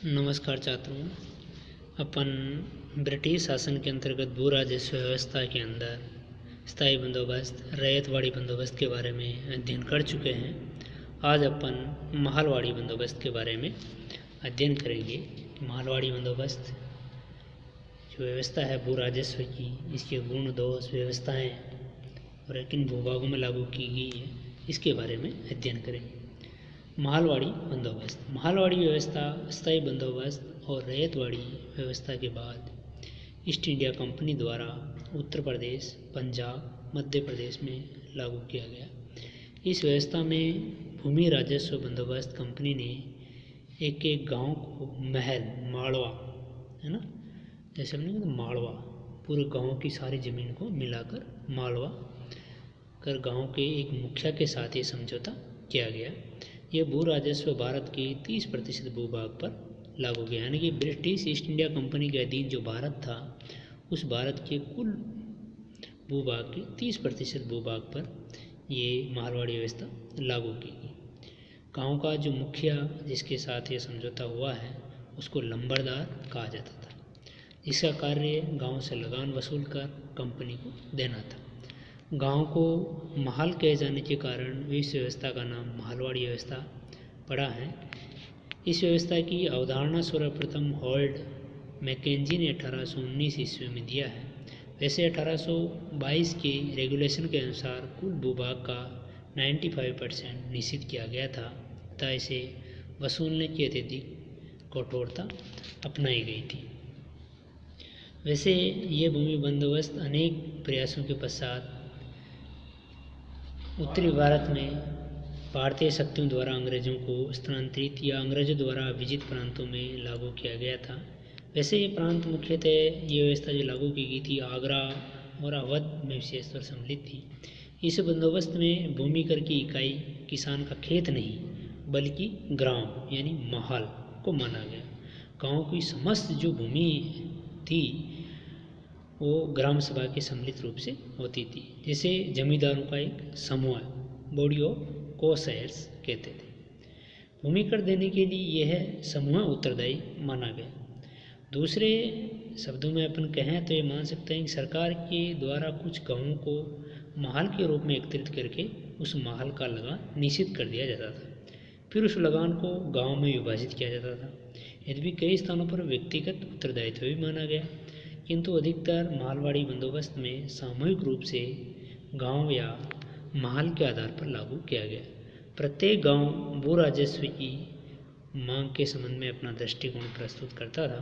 नमस्कार छात्रों। अपन ब्रिटिश शासन के अंतर्गत भू राजस्व व्यवस्था के अंदर स्थायी बंदोबस्त रैयतवाड़ी बंदोबस्त के बारे में अध्ययन कर चुके हैं। आज अपन महलवाड़ी बंदोबस्त के बारे में अध्ययन करेंगे। महलवाड़ी बंदोबस्त जो व्यवस्था है भू राजस्व की, इसके गुण दोष व्यवस्थाएँ और किन भूभागों में लागू की गई है, इसके बारे में अध्ययन करेंगे। महलवाड़ी बंदोबस्त। महलवाड़ी व्यवस्था स्थायी बंदोबस्त और रैयतवाड़ी व्यवस्था के बाद ईस्ट इंडिया कंपनी द्वारा उत्तर प्रदेश, पंजाब, मध्य प्रदेश में लागू किया गया। इस व्यवस्था में भूमि राजस्व बंदोबस्त कंपनी ने एक एक गांव को महल, माड़वा, है ना, जैसे हमने कहा माड़वा, पूरे गांव की सारी ज़मीन को मिलाकर मालवा कर गांव के एक मुखिया के साथ ये समझौता किया गया। यह भू राजस्व भारत के 30% भूभाग पर लागू किया, यानी कि ब्रिटिश ईस्ट इंडिया कंपनी के अधीन जो भारत था, उस भारत के कुल भूभाग के 30% भूभाग पर ये महलवाड़ी व्यवस्था लागू की गई। गांव का जो मुखिया जिसके साथ ये समझौता हुआ है, उसको लंबरदार कहा जाता था। इसका कार्य गांव से लगान वसूल कर कंपनी को देना था। गांव को महल कहे जाने के कारण इस व्यवस्था का नाम महलवाड़ी व्यवस्था पड़ा है। इस व्यवस्था की अवधारणा सर्वप्रथम हॉल्ड मैकेंजी ने 1819 ईस्वी में दिया है। वैसे 1822 के रेगुलेशन के अनुसार कुल भूभाग का 95% निश्चित किया गया था तथा इसे वसूलने की अत्यधिक कठोरता अपनाई गई थी। वैसे ये भूमि बंदोबस्त अनेक प्रयासों के पश्चात उत्तरी भारत में भारतीय शक्तियों द्वारा अंग्रेजों को स्थानांतरित या अंग्रेजों द्वारा विजित प्रांतों में लागू किया गया था। वैसे ये प्रांत मुख्यतः ये व्यवस्था जो लागू की गई थी आगरा और अवध में विशेष तौर सम्मिलित थी। इस बंदोबस्त में भूमि कर की इकाई किसान का खेत नहीं बल्कि ग्राम यानी महल को माना गया। गाँव की समस्त जो भूमि थी वो ग्राम सभा के सम्मिलित रूप से होती थी, जिसे जमींदारों का एक समूह बॉडी ऑफ कोशेयर्स कहते थे। भूमि कर देने के लिए यह समूह उत्तरदायी माना गया। दूसरे शब्दों में अपन कहें तो ये मान सकते हैं कि सरकार के द्वारा कुछ गाँवों को महल के रूप में एकत्रित करके उस महल का लगान निश्चित कर दिया जाता था। फिर उस लगान को गाँव में विभाजित किया जाता था। यद्यपि कई स्थानों पर व्यक्तिगत उत्तरदायित्व भी माना गया, किंतु अधिकतर महलवाड़ी बंदोबस्त में सामूहिक रूप से गांव या महल के आधार पर लागू किया गया। प्रत्येक गांव भू राजस्व की मांग के संबंध में अपना दृष्टिकोण प्रस्तुत करता था,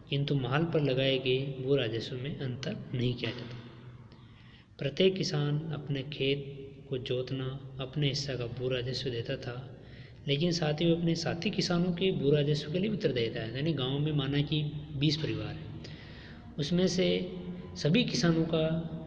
किंतु महल पर लगाए गए भू राजस्व में अंतर नहीं किया जाता। प्रत्येक किसान अपने खेत को जोतना अपने हिस्सा का भू राजस्व देता था, लेकिन साथ ही वो अपने साथी किसानों के भू राजस्व के लिए उत्तरदायी था। यानी गाँव में माना कि 20 परिवार है, उसमें से सभी किसानों का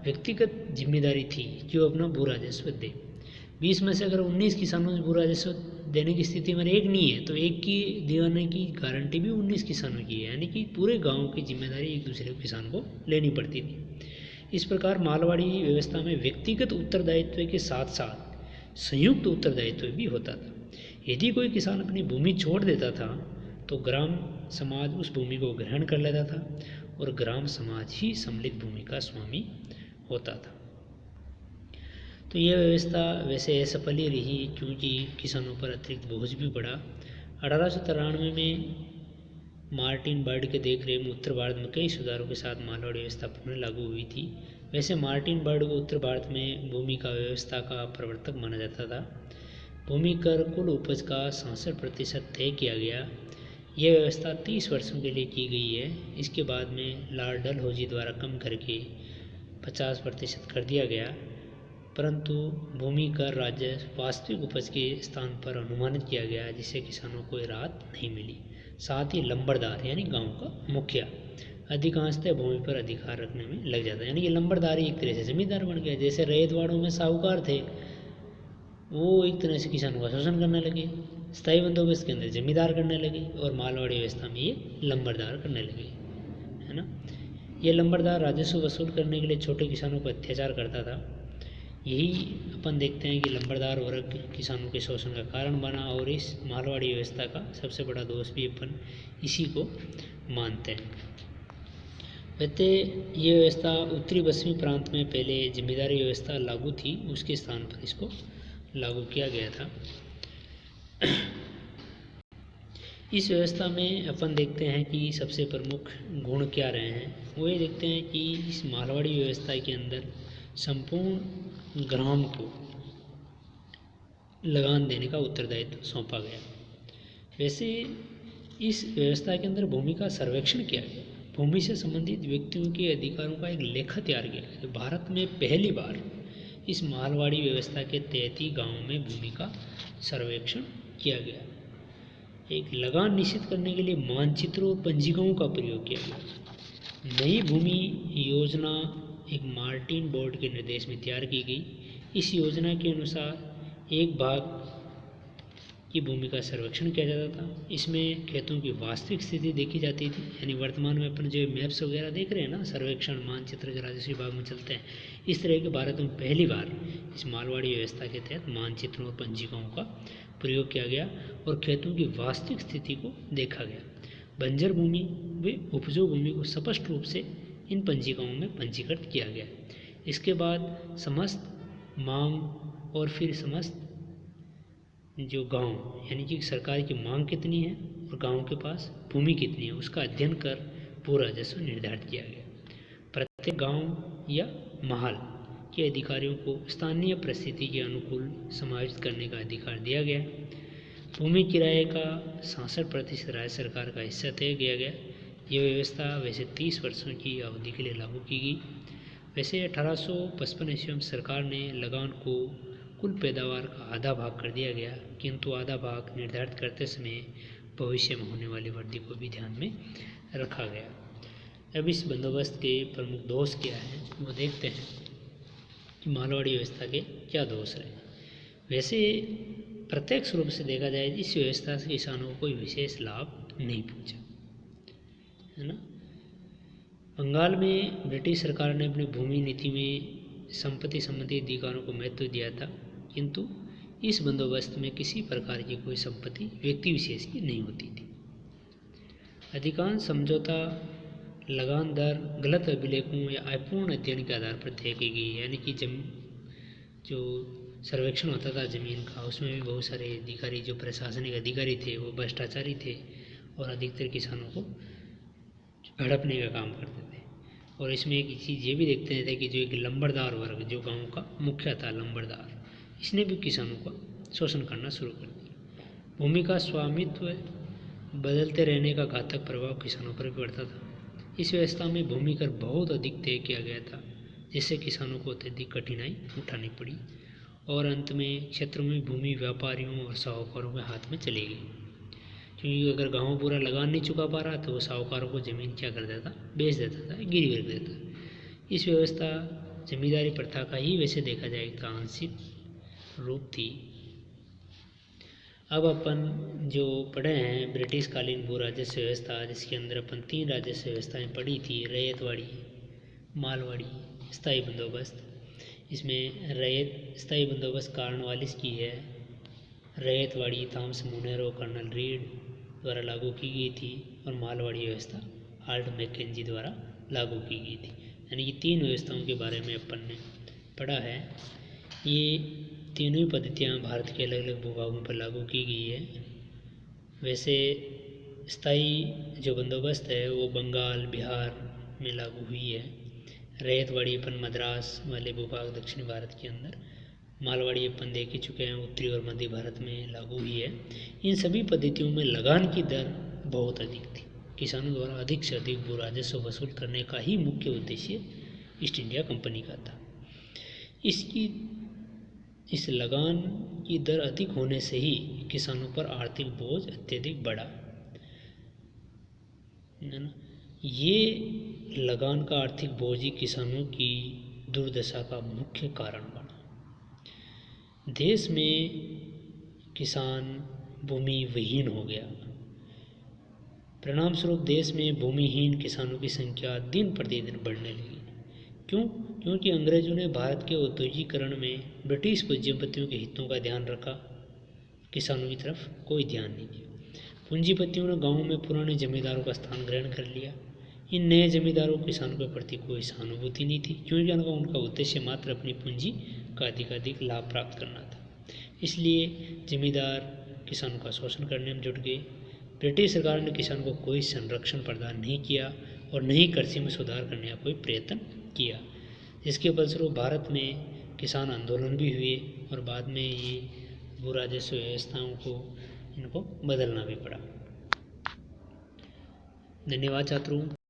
व्यक्तिगत जिम्मेदारी थी कि वो अपना भू राजस्व दे। 20 में से अगर 19 किसानों से भू राजस्व देने की स्थिति में एक नहीं है तो एक की दिलाने की गारंटी भी 19 किसानों की है, यानी कि पूरे गांव की जिम्मेदारी एक दूसरे किसान को लेनी पड़ती थी। इस प्रकार महलवाड़ी व्यवस्था में व्यक्तिगत उत्तरदायित्व के साथ साथ संयुक्त उत्तरदायित्व भी होता था। यदि कोई किसान अपनी भूमि छोड़ देता था तो ग्राम समाज उस भूमि को ग्रहण कर लेता था और ग्राम समाज ही सम्मिलित भूमि का स्वामी होता था। तो यह व्यवस्था वैसे असफल ही रही, क्योंकि किसानों पर अतिरिक्त बोझ भी पड़ा। 1893 में मार्टिन बर्ड के देखरेख में उत्तर भारत में कई सुधारों के साथ महलवाड़ी व्यवस्था पुनः लागू हुई थी। वैसे मार्टिन बर्ड को उत्तर भारत में भूमि का व्यवस्था का प्रवर्तक माना जाता था। भूमि कर कुल उपज का 66% तय किया गया। यह व्यवस्था 30 वर्षों के लिए की गई है। इसके बाद में लॉर्ड डलहौजी द्वारा कम करके 50% कर दिया गया, परंतु भूमि कर राजस्व वास्तविक उपज के स्थान पर अनुमानित किया गया, जिससे किसानों को राहत नहीं मिली। साथ ही लंबरदार यानी गांव का मुखिया अधिकांशतः भूमि पर अधिकार रखने में लग जाता है, यानी कि लंबरदार ही एक तरह से जमींदार बन गया। जैसे रैयतवाड़ों में साहूकार थे, वो एक तरह से किसानों का शोषण करने लगे। स्थायी बंदोबस्त के अंदर जमींदार करने लगे और महलवाड़ी व्यवस्था में ये लंबरदार करने लगे, है ना। ये लंबरदार राजस्व वसूल करने के लिए छोटे किसानों पर अत्याचार करता था। यही अपन देखते हैं कि लंबरदार वर्ग किसानों के शोषण का कारण बना, और इस मारवाड़ी व्यवस्था का सबसे बड़ा दोष भी अपन इसी को मानते हैं। वैसे ये व्यवस्था उत्तरी पश्चिमी प्रांत में पहले जिम्मेदारी व्यवस्था लागू थी, उसके स्थान पर इसको लागू किया गया था। इस व्यवस्था में अपन देखते हैं कि सबसे प्रमुख गुण क्या रहे हैं। वो ये देखते हैं कि इस मारवाड़ी व्यवस्था के अंदर संपूर्ण ग्राम को लगान देने का उत्तरदायित्व सौंपा गया। वैसे इस व्यवस्था के अंदर भूमि का सर्वेक्षण किया गया, भूमि से संबंधित व्यक्तियों के अधिकारों का एक लेखा तैयार किया गया। भारत में पहली बार इस मारवाड़ी व्यवस्था के तहत ही गाँव में भूमि का सर्वेक्षण किया गया। एक लगान निश्चित करने के लिए मानचित्रों और पंजिकाओं का प्रयोग किया गया। नई भूमि योजना एक मार्टिन बोर्ड के निर्देश में तैयार की गई। इस योजना के अनुसार एक भाग की भूमि का सर्वेक्षण किया जाता था। इसमें खेतों की वास्तविक स्थिति देखी जाती थी, यानी वर्तमान में अपन जो मैप्स वगैरह देख रहे हैं ना, सर्वेक्षण मानचित्र जो राजस्व विभाग में चलते हैं, इस तरह के भारत में पहली बार इस मारवाड़ी व्यवस्था के तहत मानचित्रों और पंजिकाओं का प्रयोग किया गया और खेतों की वास्तविक स्थिति को देखा गया। बंजर भूमि व उपजाऊ भूमि को स्पष्ट रूप से इन पंजिकाओं में पंजीकृत किया गया। इसके बाद समस्त मांग और फिर समस्त जो गांव, यानी कि सरकार की मांग कितनी है और गांव के पास भूमि कितनी है, उसका अध्ययन कर भू राजस्व निर्धारित किया गया। प्रत्येक गांव या महल के अधिकारियों को स्थानीय परिस्थिति के अनुकूल समायोजित करने का अधिकार दिया गया। भूमि किराए का 66% राज्य सरकार का हिस्सा तय किया गया। यह व्यवस्था वैसे 30 वर्षों की अवधि के लिए लागू की गई। वैसे 1855 ईस्वी में सरकार ने लगान को कुल पैदावार का आधा भाग कर दिया गया, किंतु आधा भाग निर्धारित करते समय भविष्य में होने वाली वृद्धि को भी ध्यान में रखा गया। अब इस बंदोबस्त के प्रमुख दोष क्या हैं वो देखते हैं कि मारवाड़ी व्यवस्था के क्या दोष रहे। वैसे प्रत्यक्ष रूप से देखा जाए इस व्यवस्था से किसानों को कोई विशेष लाभ नहीं पहुंचा, है ना। बंगाल में ब्रिटिश सरकार ने अपनी भूमि नीति में संपत्ति संबंधी अधिकारों को महत्व दिया था, किंतु इस बंदोबस्त में किसी प्रकार की कोई संपत्ति व्यक्ति विशेष की नहीं होती थी। अधिकांश समझौता लगान दर गलत अभिलेखों या अपूर्ण अध्ययन के आधार पर तय की गई, यानी कि जो सर्वेक्षण होता था ज़मीन का, उसमें भी बहुत सारे अधिकारी, जो प्रशासनिक अधिकारी थे, वो भ्रष्टाचारी थे और अधिकतर किसानों को हड़पने का काम करते थे। और इसमें एक चीज़ ये भी देखते थे कि जो एक लंबरदार वर्ग, जो गांव का मुखिया था लंबरदार, इसने भी किसानों का शोषण करना शुरू कर दिया। भूमि का स्वामित्व बदलते रहने का घातक प्रभाव किसानों पर भी पड़ता था। इस व्यवस्था में भूमि कर बहुत अधिक तय किया गया था, जिससे किसानों को अत्यधिक कठिनाई उठानी पड़ी और अंत में क्षेत्र में भूमि व्यापारियों और साहूकारों के हाथ में चली गई, क्योंकि अगर गाँव पूरा लगान नहीं चुका पा रहा तो वो साहूकारों को ज़मीन क्या कर देता, बेच देता था, गिरवी रख देता। इस व्यवस्था जमींदारी प्रथा का ही वैसे देखा जाए तो आंशिक रूप थी। अब अपन जो पढ़े हैं ब्रिटिश कालीन भू राजस्व व्यवस्था, जिसके अंदर अपन 3 राजस्व व्यवस्थाएं पढ़ी थी, रैयतवाड़ी, मालवाड़ी, स्थायी बंदोबस्त। इसमें रैयत स्थायी बंदोबस्त कार्नवालिस की है। रैयतवाड़ी थॉमस मुनरो कर्नल रीड द्वारा लागू की गई थी और मालवाड़ी व्यवस्था आल्ट मैकेंजी द्वारा लागू की गई थी। यानी कि 3 व्यवस्थाओं के बारे में अपन ने पढ़ा है। ये तीनों ही पद्धतियाँ भारत के अलग अलग भूभागों पर लागू की गई है। वैसे स्थायी जो बंदोबस्त है वो बंगाल, बिहार में लागू हुई है। रैयतवाड़ी अपन मद्रास वाले भूभाग दक्षिणी भारत के अंदर, मालवाड़ी अपन देख ही चुके हैं उत्तरी और मध्य भारत में लागू हुई है। इन सभी पद्धतियों में लगान की दर बहुत अधिक थी। किसानों द्वारा अधिक से अधिक भू राजस्व वसूल करने का ही मुख्य उद्देश्य ईस्ट इंडिया कंपनी का था। इस लगान की दर अधिक होने से ही किसानों पर आर्थिक बोझ अत्यधिक बढ़ा, है ना। ये लगान का आर्थिक बोझ ही किसानों की दुर्दशा का मुख्य कारण बना। देश में किसान भूमि विहीन हो गया। परिणाम स्वरूप देश में भूमिहीन किसानों की संख्या दिन प्रतिदिन बढ़ने लगी। क्यों? क्योंकि अंग्रेजों ने भारत के औद्योगिकरण में ब्रिटिश पूंजीपतियों के हितों का ध्यान रखा, किसानों की तरफ कोई ध्यान नहीं दिया। पूंजीपतियों ने गांवों में पुराने जमींदारों का स्थान ग्रहण कर लिया। इन नए जमींदारों को किसानों के प्रति कोई सहानुभूति नहीं थी, क्योंकि उनका उद्देश्य मात्र अपनी पूंजी का अधिकाधिक लाभ प्राप्त करना था। इसलिए जमींदार किसानों का शोषण करने में जुट गए। ब्रिटिश सरकार ने किसानों को कोई संरक्षण प्रदान नहीं किया और न ही कृषि में सुधार करने का कोई प्रयत्न किया, जिसके फलस्वरूप भारत में किसान आंदोलन भी हुए और बाद में ये भू राजस्व व्यवस्थाओं को इनको बदलना भी पड़ा। धन्यवाद छात्रों।